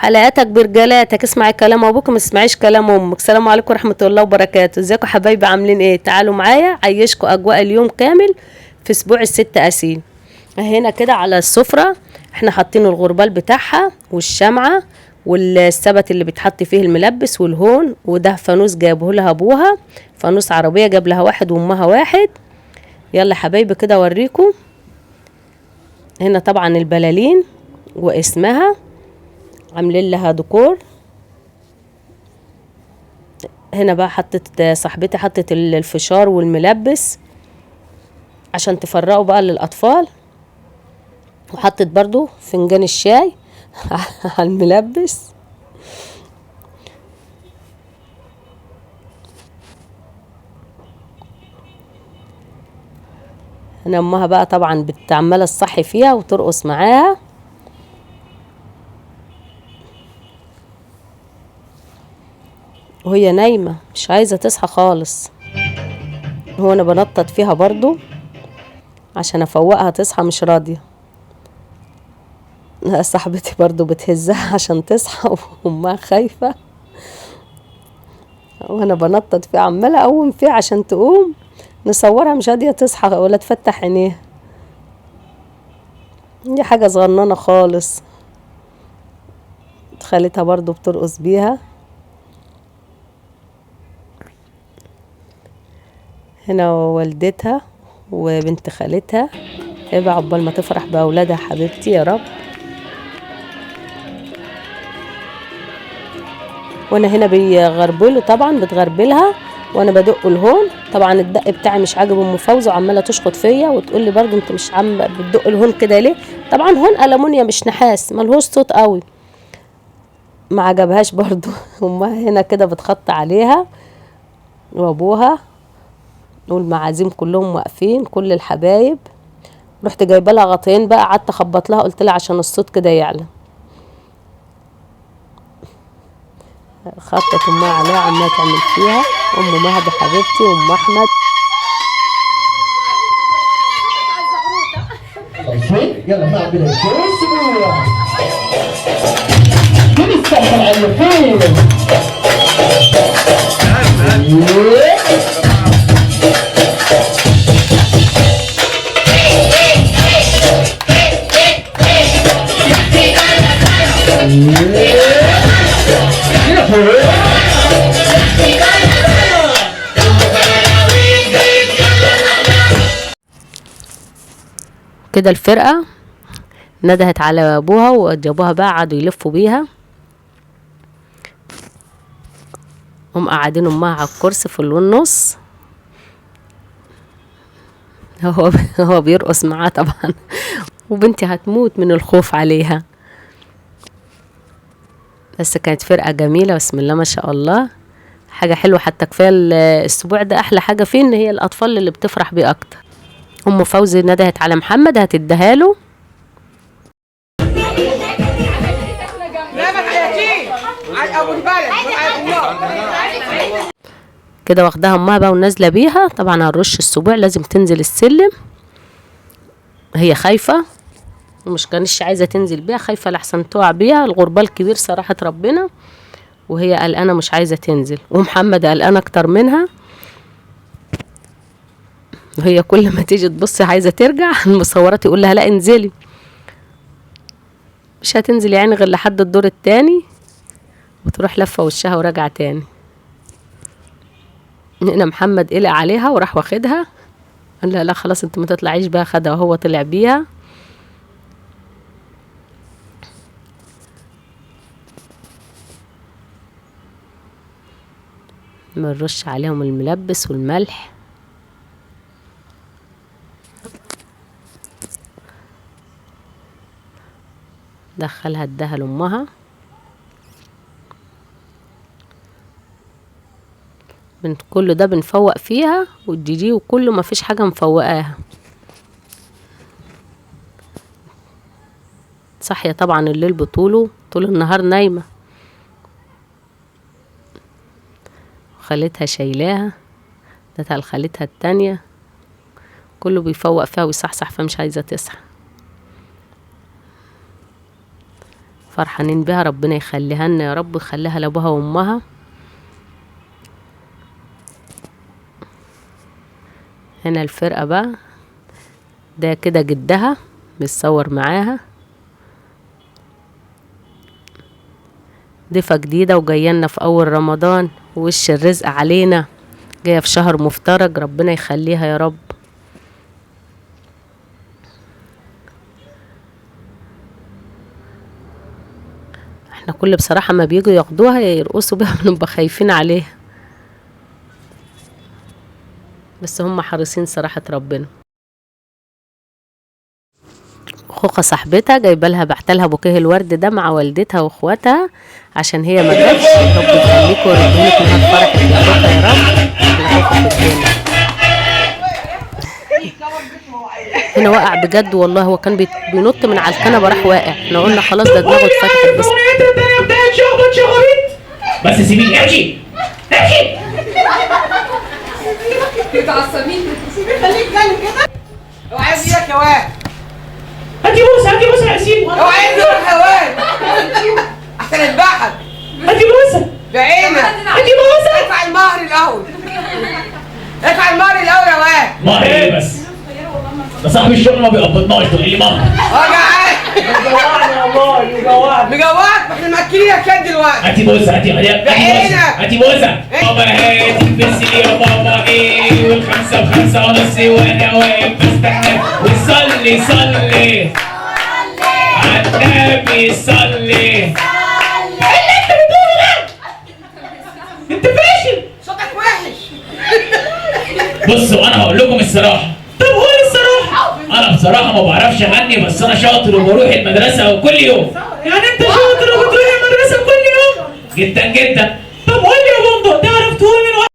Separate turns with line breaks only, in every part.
حلقاتك برجالاتك، اسمعي كلام ابوك ما تسمعيش كلام امك. السلام عليكم ورحمه الله وبركاته. ازيكم حبايبي، عاملين ايه؟ تعالوا معايا عيشكم اجواء اليوم كامل في اسبوع الست اسين. هنا كده على السفره احنا حاطين الغربال بتاعها والشمعه والسبت اللي بيتحط فيه الملبس والهون، وده فانوس جابه لها ابوها، فانوس عربيه جاب لها واحد وامها واحد. يلا حبايبي كده اوريكم. هنا طبعا البلالين واسمها عاملين لها ديكور. هنا بقى حطت صاحبتي حطت الفشار والملبس عشان تفرقوا بقى للاطفال، وحطت برضو فنجان الشاي على الملبس. هنا امها بقى طبعا بتعمل الصحي فيها وترقص معاها. وهي نايمة مش عايزة تصحى خالص. هو انا بنطط فيها برضو عشان افوقها تصحى، مش راضية. صاحبتي برضو بتهزها عشان تصحى وامها خايفة، وانا بنطط فيها عمالة اقوم فيها عشان تقوم، نصورها مش راضية تصحى ولا تفتح عينيها. دي حاجة صغننة خالص. خالتها برضو بترقص بيها. هنا والدتها وبنت خالتها. ابقى عقبال ما تفرح باولادها حبيبتي يا رب. وانا هنا بيغربله طبعا بتغربلها، وانا بدق الهون. طبعا الدق بتاعي مش عاجب ام فوزه وعماله تشخط فيا وتقول لي برضو انت مش عم بتدق الهون كده ليه؟ طبعا هون ألمونيا مش نحاس، ملهوش صوت قوي، ما عجبهاش برضو. امها هنا كده بتخط عليها وابوها والمعازيم كلهم واقفين، كل الحبايب. رحت جايبه لها غطيين بقى، قعدت اخبط لها، قلت لها عشان الصوت كده يعلى. خطت امها عليها عماله تعمل فيها. ام مهدي حبيبتي وام احمد.
يلا نعمل اسبوع بنستقبل على الفيلم.
كده الفرقة ندهت على ابوها وجابوها بقى، قعدوا يلفوا بيها. هم قاعدين امها على الكرسي في النص، هو بيرقص معاه طبعا. وبنتي هتموت من الخوف عليها. بس كانت فرقة جميلة بسم الله ما شاء الله، حاجة حلوة. حتى كفاية الاسبوع ده احلى حاجة فيه ان هي الاطفال اللي بتفرح بيه اكتر. ام فوزي ندهت على محمد هتديها له. كده واخداها امها بقى ونازله بيها. طبعا هنرش السبوع، لازم تنزل السلم. هي خايفه ومش كانش عايزه تنزل بيها، خايفه لحسن تقع بيها. الغربال كبير صراحه ربنا، وهي قلقانه مش عايزه تنزل، ومحمد قلقان اكتر منها. وهي كل ما تيجي تبص عايزه ترجع، المصورات يقول لها لا انزلي، مش هتنزل يعني غير لحد الدور التاني، وتروح لفه وشها وراجعه تاني. هنا محمد قلق عليها وراح واخدها، قال لها لا خلاص انت ما تطلعيش بقى. خدها وهو طلع بيها. بنرش عليهم الملبس والملح. دخلها اداها لامها. كله ده بنفوق فيها، والجيجي وكله ما فيش حاجة مفوقاها. صحية طبعا الليل بطوله، طول النهار نايمة. خالتها شايلاها، ادتها لخالتها التانية. كله بيفوق فيها ويصحصح فيها، مش عايزة تصحى. فرحانين بها، ربنا يخليها لنا يا رب ويخليها لابوها وامها. هنا الفرقة بقى، ده كده جدها بيتصور معاها، ضيفة جديدة وجاية في اول رمضان، ووش الرزق علينا، جاية في شهر مفترج، ربنا يخليها يا رب. احنا كل بصراحة ما بيجوا ياخدوها يرقصوا بيها بنبقى خايفين عليها، بس هم حريصين صراحة ربنا. خوخة صاحبتها جايبه لها، بعتلها بوكيه الورد ده مع والدتها واخواتها عشان هي ما جاتش. رب يخليكوا ويربي لك نهار فرحك يا خوخة يا رب. يا خوخة في الدنيا. هنا وقع بجد والله، هو كان بينط من على الكنبه راح واقع، احنا قلنا خلاص ده دماغه اتفتحت.
بس سيبيني امشي امشي.
متعصبين، سيبيه خليك جنب كده. اوعى ايدك يا واد.
هاتي بوسه هاتي بوسه يا ياسين.
اوعى ايدك يا واد احسن اذبحك.
هاتي بوسه
بعينك.
هاتي بوسه.
ادفع المهر الاول، ادفع المهر الاول يا واد.
مهر ايه بس؟ ده صاحب الشغل ما بيقبضناش، تقول لي مهر.
جعان.
مجوعني والله مجوعني.
مجوعك، احنا مأكلينك كده دلوقتي.
هاتي بوسه هاتي
بعينك.
هاتي بوسه. بابا هاتي البسي يا بابا ايه، والخمسه بخمسه ونص وانا واقف بستنى، وصلي صلي عالنبي صلي. اللي انت بتقوله ده انت فاشل.
صوتك وحش.
بصوا انا هقول لكم الصراحه. طب قول الصراحه. انا بصراحه ما بعرفش اغني، بس انا شاطر وبروح المدرسه كل يوم. يعني انت شاطر وبتروح المدرسه كل يوم؟ جدا جدا. طب قول لي يا بندق، تعرف تقول من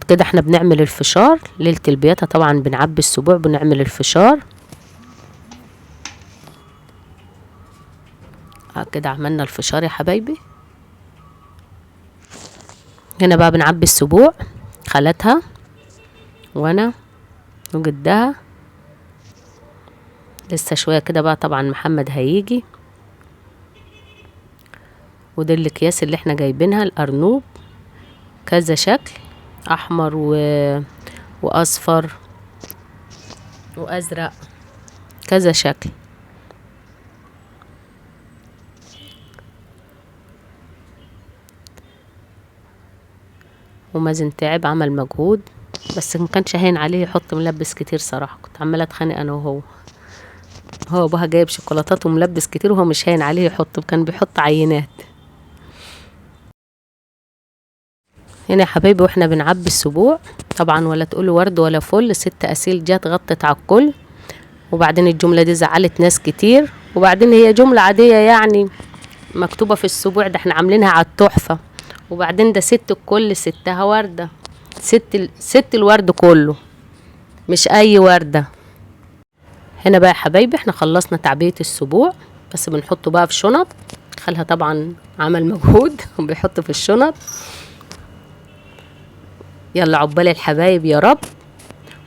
كده احنا بنعمل الفشار ليلة البياتة، طبعا بنعبي السبوع بنعمل الفشار. كده عملنا الفشار يا حبايبي. هنا بقى بنعبي السبوع، خالتها وانا وجدها. لسه شوية كده بقى طبعا محمد هيجي. ودي الاكياس اللي احنا جايبينها، الارنوب كذا شكل، احمر واصفر وازرق، كذا شكل. ومازن تعب عمل مجهود، بس ما كانش هين عليه يحط ملبس كتير صراحة. كنت عمالة اتخانق انا وهو، هو ابوها جايب شوكولاتات وملبس كتير وهو مش هين عليه يحط، كان بيحط عينات. هنا يا حبايبي واحنا بنعبي السبوع طبعا، ولا تقولوا ورد ولا فل، 6 أسيل جات غطت على الكل. وبعدين الجملة دي زعلت ناس كتير، وبعدين هي جملة عادية يعني مكتوبة في السبوع ده، احنا عاملينها على التحفة. وبعدين ده 6 الكل، 6ها وردة، 6 الورد كله، مش اي وردة. هنا بقى يا حبايبي احنا خلصنا تعبية السبوع، بس بنحطه بقى في شنط. خالها طبعا عمل مجهود وبيحط في الشنط. يلا عقبال الحبايب يا رب،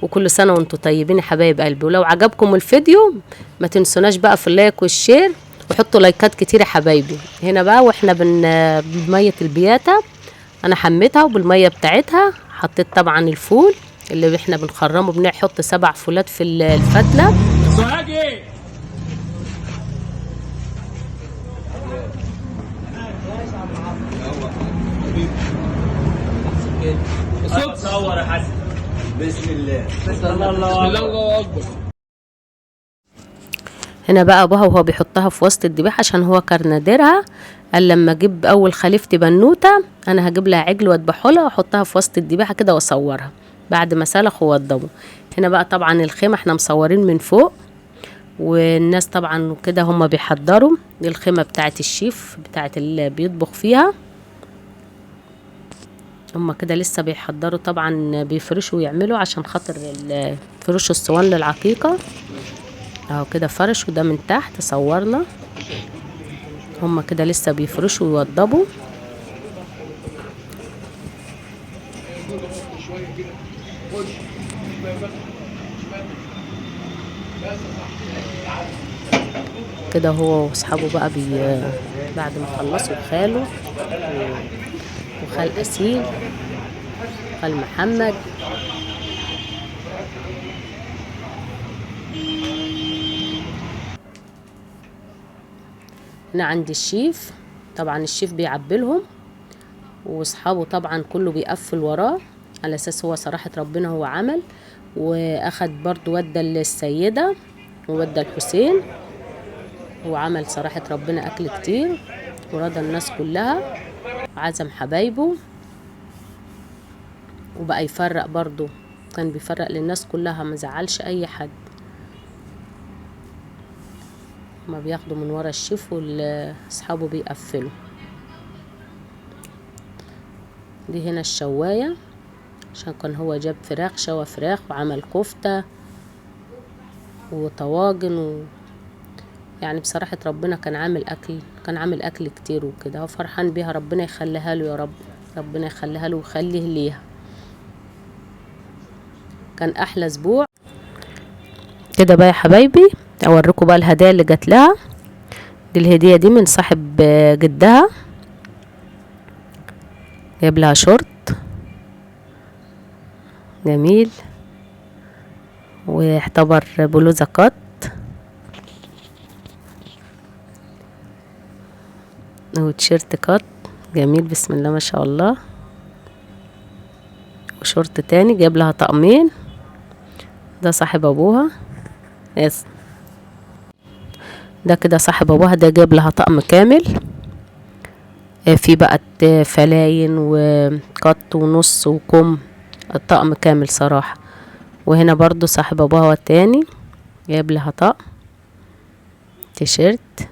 وكل سنة وانتم طيبين يا حبايب قلبي. ولو عجبكم الفيديو ما تنسوناش بقى في اللايك والشير، وحطوا لايكات كتير يا حبايبي. هنا بقى واحنا بمية البياتة، انا حميتها وبالمية بتاعتها حطيت طبعا الفول اللي احنا بنخرمه، بنحط 7 فولات في الفتلة.
صور يا حسن.
بسم الله بسم الله اكبر.
هنا بقى ابوها وهو بيحطها في وسط الذبيحه عشان هو كان نادرها، قال لما اجيب اول خليفتي بنوته انا هجيب لها عجل واذبحه لها واحطها في وسط الذبيحه كده واصورها بعد ما سلخ ووضبوا. هنا بقى طبعا الخيمه احنا مصورين من فوق، والناس طبعا كده هم بيحضروا. دي الخيمه بتاعه الشيف بتاعه اللي بيطبخ فيها، هم كده لسه بيحضروا طبعا، بيفرشوا ويعملوا عشان خاطر فرشوا الصوان للعقيقه اهو كده فرش. وده من تحت صورنا، هما كده لسه بيفرشوا ويوضبوا. كده هو واصحابه بقى بعد ما خلصوا خاله وخال أسيل وخال محمد. هنا عند الشيف، طبعا الشيف بيعبلهم واصحابه طبعا كله بيقفل وراه على اساس هو صراحة ربنا هو عمل، واخد برضو ودى السيدة وودى الحسين، وعمل صراحة ربنا اكل كتير ورضى الناس كلها، عزم حبايبه وبقى يفرق برضو، كان بيفرق للناس كلها ما زعلش اي حد. ما بياخدوا من ورا الشيف واصحابه بيقفلوا. دي هنا الشواية عشان كان هو جاب فراخ، شوى فراخ وعمل كفتة وطواجن يعني بصراحة ربنا كان عامل اكل كتير وكده، هو فرحان بيها، ربنا يخليها له يا رب، ربنا يخليها له ويخليه ليها. كان احلى اسبوع كده بقى يا حبايبي. اوريكم بقى الهدايا اللي جات لها. دي الهدية دي من صاحب جدها، جايب لها شورت جميل ويعتبر بلوزة قط وتيشيرت قط جميل بسم الله ما شاء الله، وشورت تاني جايب لها طقمين. ده صاحب ابوها ده كده صاحب ابوها، ده جايب لها طقم كامل في بقى فلاين وقط ونص وكم، الطقم كامل صراحة. وهنا برضو صاحب ابوها التاني جايب لها طقم تيشيرت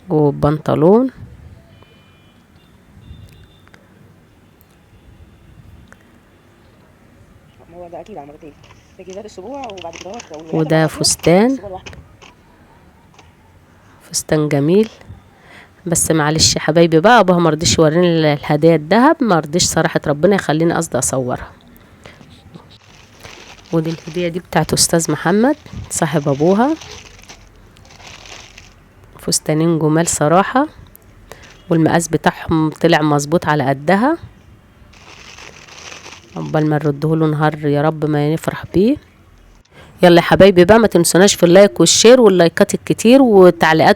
وبنطلون
هو ده اكيد على مرتين تجهيزات الاسبوع وبعد كده
وده فستان جميل. بس معلش يا حبايبي بقى ابوها مرضيش يوريني الهدايا الذهب، مرضيش صراحة ربنا يخليني قصدي اصورها. ودي الهدية دي بتاعت استاذ محمد صاحب ابوها، فستانين جمال صراحة، والمقاس بتاعهم طلع مظبوط على قدها، عقبال ما نردهوله نهار يا رب ما نفرح بيه. يلا يا حبايبي بقى ما تنسوناش في اللايك والشير واللايكات الكتير والتعليقات.